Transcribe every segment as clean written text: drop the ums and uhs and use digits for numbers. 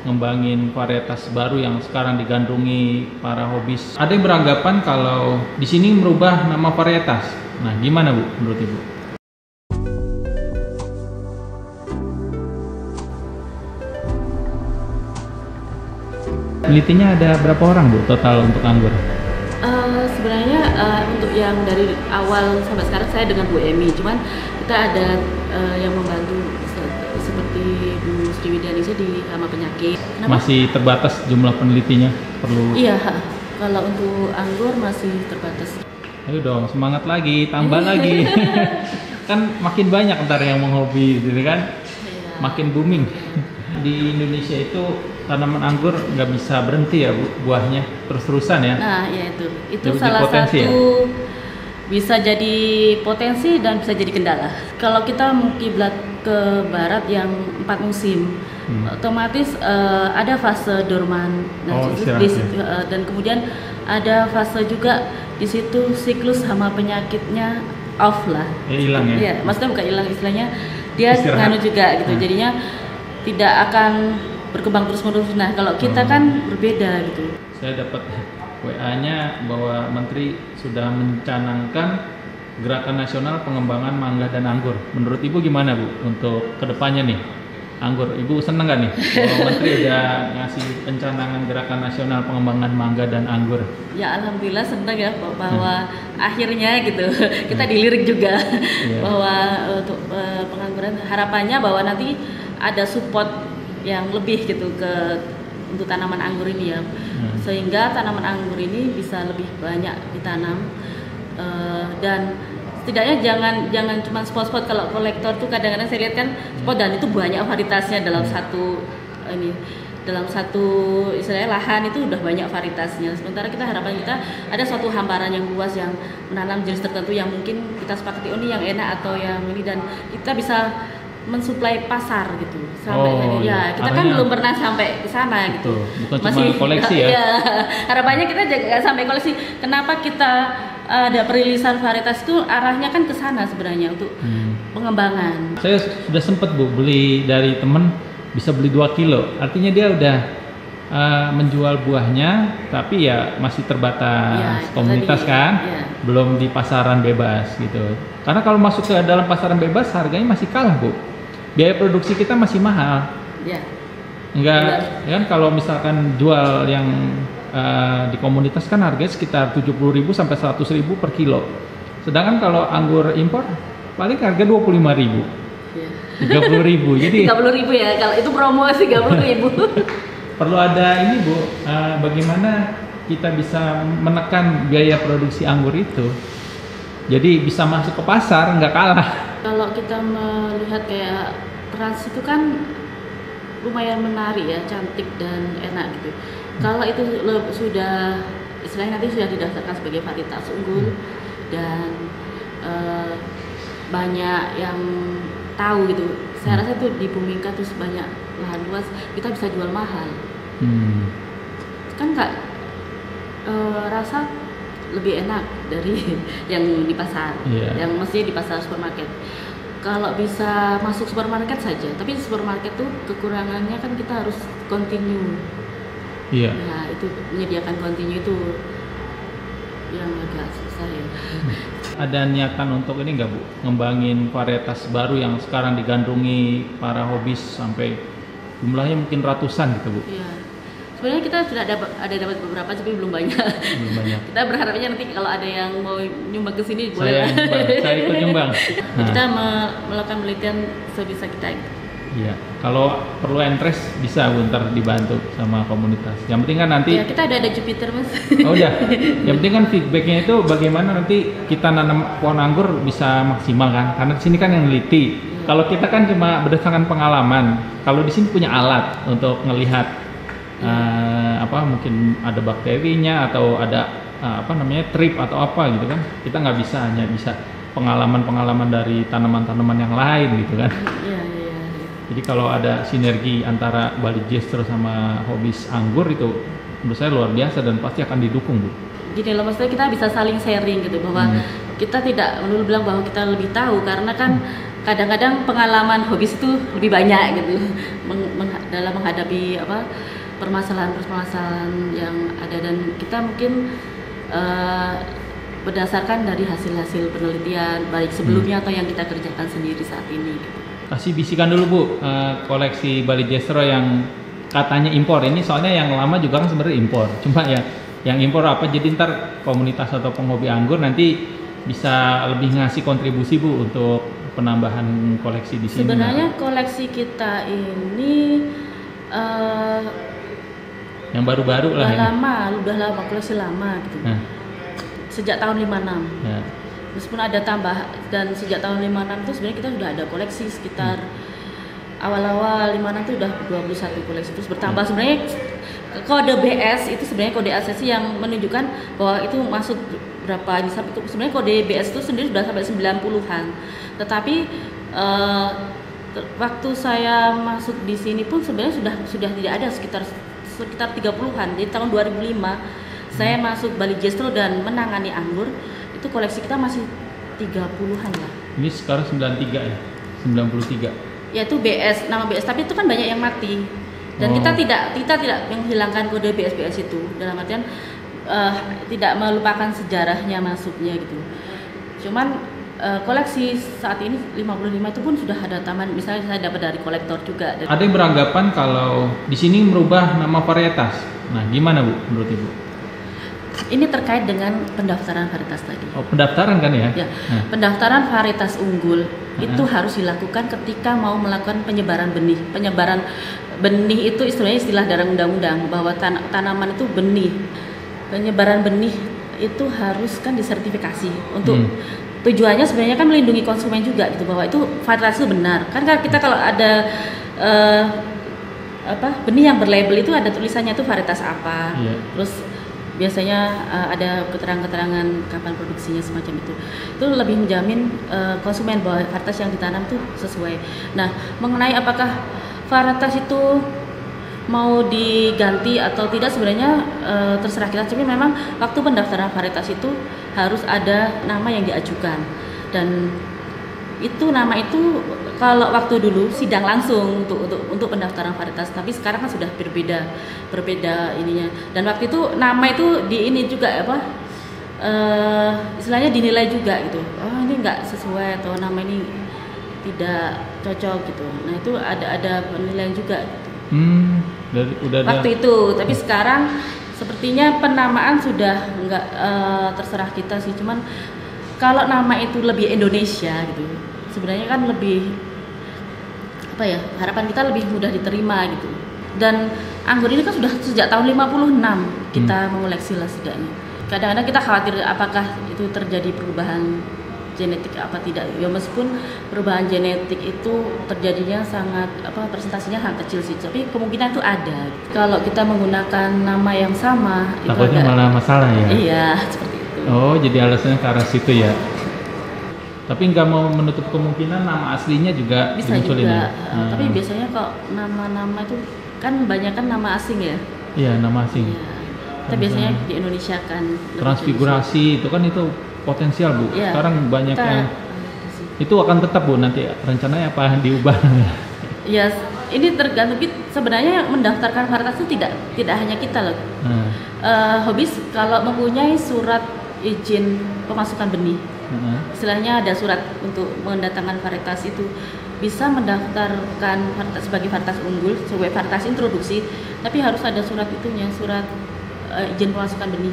ngembangin varietas baru yang sekarang digandrungi para hobis. Ada yang beranggapan kalau di sini merubah nama varietas. Nah, gimana Bu menurut Ibu? Penelitinya ada berapa orang Bu total untuk anggur? Sebenarnya untuk yang dari awal sampai sekarang saya dengan Bu Emi, cuman kita ada yang membantu seperti Bu Sriwidianisa di hama penyakit. Kenapa? Masih terbatas jumlah penelitinya, perlu. Iya, kalau untuk anggur masih terbatas. Ayo dong, semangat lagi, tambah lagi. Kan makin banyak ntar yang menghobi, gitu kan? Iya. Makin booming. Di Indonesia itu tanaman anggur nggak bisa berhenti ya Bu, buahnya terus-terusan ya. Nah, ya itu Jadi salah potensi satu ya? bisa jadi potensi dan bisa jadi kendala. Kalau kita kiblat ke barat yang 4 musim, otomatis ada fase dorman, dan kemudian ada fase juga di situ siklus hama penyakitnya off lah. Hilang ya? Iya, maksudnya bukan hilang, istilahnya dia nganu juga gitu. Jadinya tidak akan berkembang terus-menerus. Nah, kalau kita kan berbeda gitu. Saya dapat WA-nya bahwa Menteri sudah mencanangkan Gerakan Nasional Pengembangan Mangga dan Anggur. Menurut Ibu gimana Bu untuk kedepannya nih anggur? Ibu seneng gak nih bahwa Menteri udah ngasih pencanangan Gerakan Nasional Pengembangan Mangga dan Anggur? Ya alhamdulillah senang ya bahwa akhirnya gitu kita dilirik juga bahwa untuk pengangguran, harapannya bahwa nanti ada support yang lebih gitu untuk tanaman anggur ini ya, sehingga tanaman anggur ini bisa lebih banyak ditanam, dan setidaknya jangan cuma spot-spot. Kalau kolektor tuh kadang-kadang saya lihat kan spot dan itu banyak varietasnya dalam satu istilahnya lahan itu udah banyak varietasnya. Sementara harapan kita ada suatu hamparan yang luas yang menanam jenis tertentu yang mungkin kita sepakati ini yang enak atau yang ini, dan kita bisa mensuplai pasar gitu sampai kita kan belum pernah sampai ke sana gitu. Bukan masih cuma koleksi ya. Harapannya kita jangan sampai koleksi. Kenapa kita ada perilisan varietas itu arahnya kan ke sana sebenarnya untuk pengembangan. Saya sudah sempat Bu beli dari temen, bisa beli 2 kilo. Artinya dia udah menjual buahnya, tapi ya masih terbatas komunitas kan, belum di pasaran bebas gitu. Karena kalau masuk ke dalam pasaran bebas harganya masih kalah Bu. Biaya produksi kita masih mahal. Ya. Enggak, ya kan kalau misalkan jual yang di komunitas kan harganya sekitar 70.000 sampai 100.000 per kilo. Sedangkan kalau anggur impor paling harga 25.000. Ya. 30.000. Jadi 30.000 ya, kalau itu promo 30.000. Perlu ada ini Bu, bagaimana kita bisa menekan biaya produksi anggur itu. Jadi bisa masuk ke pasar, nggak kalah. Kalau kita melihat kayak Trans itu kan lumayan menarik ya, cantik dan enak gitu. Kalau itu sudah istilahnya nanti sudah didaftarkan sebagai varietas unggul dan banyak yang tahu gitu, saya rasa itu dibumingkan terus banyak lahan luas, kita bisa jual mahal. Kan nggak rasa lebih enak dari yang di pasar, yang mestinya di pasar supermarket. Kalau bisa masuk supermarket saja, tapi supermarket tuh kekurangannya kan kita harus continue. Nah itu menyediakan continue itu yang agak susah ya. Ada niatan untuk ini nggak Bu, ngembangin varietas baru yang sekarang digandrungi para hobis sampai jumlahnya mungkin ratusan gitu Bu? Iya. Sebenarnya kita sudah dapat beberapa, tapi belum banyak. Kita berharapnya nanti kalau ada yang mau nyumbang ke sini boleh. Saya ikut nyumbang. Kita melakukan penelitian sebisa kita. Iya. Kalau perlu interest bisa Bu, ntar dibantu sama komunitas. Yang penting kan nanti. Ya, kita ada Jupiter Mas. Oh udah. Yang penting kan feedbacknya itu bagaimana nanti kita nanam pohon anggur bisa maksimal kan? Karena di sini kan yang neliti. Kalau kita kan cuma berdasarkan pengalaman. Kalau di sini punya alat untuk ngelihat. Mungkin ada bakterinya atau ada trip atau apa gitu kan, kita nggak bisa, hanya bisa pengalaman dari tanaman-tanaman yang lain gitu kan. Jadi kalau ada sinergi antara Bali Gesture sama hobis anggur itu menurut saya luar biasa dan pasti akan didukung Bu. Gini loh, maksudnya kita bisa saling sharing gitu, bahwa kita tidak melulu bilang bahwa kita lebih tahu, karena kan kadang-kadang pengalaman hobis itu lebih banyak gitu dalam menghadapi permasalahan-permasalahan yang ada, dan kita mungkin berdasarkan dari hasil-hasil penelitian baik sebelumnya atau yang kita kerjakan sendiri saat ini. Kasih bisikan dulu Bu, koleksi Bali Jestro yang katanya impor ini, soalnya yang lama juga kan sebenarnya impor, cuma ya yang impor apa, jadi ntar komunitas atau penghobi anggur nanti bisa lebih ngasih kontribusi Bu untuk penambahan koleksi di sini. Sebenarnya koleksi kita ini yang baru-baru lah ya. Udah lama, koleksi lama gitu. Sejak tahun 56. Ya. Meskipun ada tambah, dan sejak tahun 56 itu sebenarnya kita sudah ada koleksi sekitar awal-awal 56 itu udah 21 koleksi, terus bertambah. Sebenarnya kode BS itu sebenarnya kode asesi yang menunjukkan bahwa itu masuk berapa, sebenarnya kode BS itu sendiri sudah sampai 90-an. Tetapi waktu saya masuk di sini pun sebenarnya sudah tidak ada, sekitar 30-an. Jadi tahun 2005 saya masuk Bali Jestro dan menangani anggur, itu koleksi kita masih 30-an lah. Ini sekarang 93 ya? 93. Ya itu BS, nama BS, tapi itu kan banyak yang mati. Dan kita tidak menghilangkan kode BS itu, dalam artian tidak melupakan sejarahnya masuknya gitu. Cuman koleksi saat ini 55 itu pun sudah ada taman, misalnya saya dapat dari kolektor juga. Ada yang beranggapan kalau di sini merubah nama varietas. Nah, gimana Bu menurut Ibu? Ini terkait dengan pendaftaran varietas tadi. Oh, pendaftaran kan ya? Ya. Pendaftaran varietas unggul itu harus dilakukan ketika mau melakukan penyebaran benih. Penyebaran benih itu istilahnya istilah dalam undang-undang bahwa tanaman itu benih. Penyebaran benih itu harus kan disertifikasi untuk tujuannya sebenarnya kan melindungi konsumen juga gitu, bahwa itu varietas itu benar. Kan kita kalau ada benih yang berlabel itu ada tulisannya itu varietas apa. Terus biasanya ada keterangan-keterangan kapan produksinya, semacam itu lebih menjamin konsumen bahwa varietas yang ditanam itu sesuai. Nah, mengenai apakah varietas itu mau diganti atau tidak sebenarnya terserah kita, tapi memang waktu pendaftaran varietas itu harus ada nama yang diajukan, dan itu nama itu kalau waktu dulu sidang langsung untuk pendaftaran varietas, tapi sekarang kan sudah berbeda ininya. Dan waktu itu nama itu di ini juga istilahnya dinilai juga gitu. Oh, ini nggak sesuai atau nama ini tidak cocok gitu. Nah, itu ada penilaian juga. Waktu itu, tapi sekarang sepertinya penamaan sudah nggak terserah kita sih. Cuman kalau nama itu lebih Indonesia gitu, sebenarnya kan lebih harapan kita lebih mudah diterima gitu. Dan anggur ini kan sudah sejak tahun 56 kita mengoleksi lah setidaknya. Kadang-kadang kita khawatir apakah itu terjadi perubahan genetik apa tidak. Ya meskipun perubahan genetik itu terjadinya sangat persentasinya sangat kecil sih, tapi kemungkinan itu ada. Kalau kita menggunakan nama yang sama takutnya malah masalah ya. Iya, seperti itu. Oh, jadi alasannya ke arah situ ya. Tapi nggak mau menutup kemungkinan nama aslinya juga bisa juga. Tapi biasanya kok nama-nama itu kan banyak kan nama asing ya. Iya, nama asing. Iya. Kita biasanya di Indonesia kan. Transfigurasi itu kan itu potensial Bu. Ya, sekarang banyak yang itu akan tetap Bu, nanti rencananya apa diubah? Ya, ini tergantung. Sebenarnya mendaftarkan varietas itu tidak hanya kita loh. Hobis kalau mempunyai surat izin pemasukan benih, istilahnya ada surat untuk mendatangkan varietas, itu bisa mendaftarkan varietas sebagai varietas unggul, sebagai varietas introduksi, tapi harus ada surat itunya, surat izin pemasukan benih.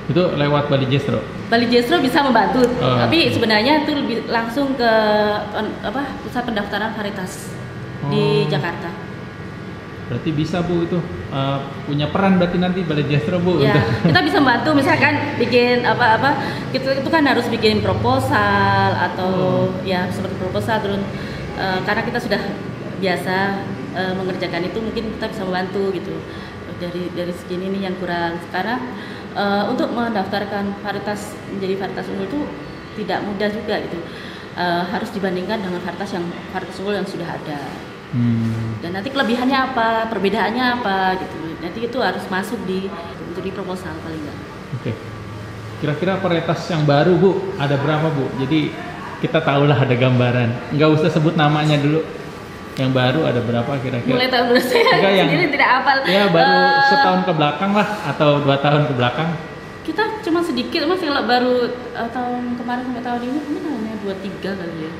Itu lewat Bali Jestro? Bali Jestro bisa membantu, tapi sebenarnya itu lebih langsung ke pusat pendaftaran varietas di Jakarta. Berarti bisa Bu itu punya peran berarti nanti Bali Jestro Bu. Ya, kita bisa membantu, misalkan bikin itu kan harus bikin proposal atau ya seperti proposal terus karena kita sudah biasa mengerjakan itu, mungkin kita bisa membantu gitu dari segini nih yang kurang. Sekarang untuk mendaftarkan varietas menjadi varietas unggul itu tidak mudah juga gitu, harus dibandingkan dengan varietas unggul yang sudah ada. Dan nanti kelebihannya apa, perbedaannya apa gitu. Nanti itu harus masuk untuk di proposal paling enggak. Oke. Kira-kira varietas yang baru Bu ada berapa Bu? Jadi kita tahulah ada gambaran. Nggak usah sebut namanya dulu. Yang baru ada berapa kira-kira? Mulai tahun berapa saya yang sendiri tidak hafal. Ya baru setahun ke belakang lah atau 2 tahun ke belakang. Kita cuma sedikit, Mas, kalau baru tahun kemarin sampai tahun ini mungkin hanya 23 kali ya.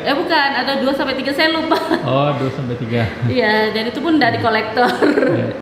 23? Bukan, ada 2 sampai 3 saya lupa. Oh, 2 sampai 3. Iya, dan itu pun dari kolektor.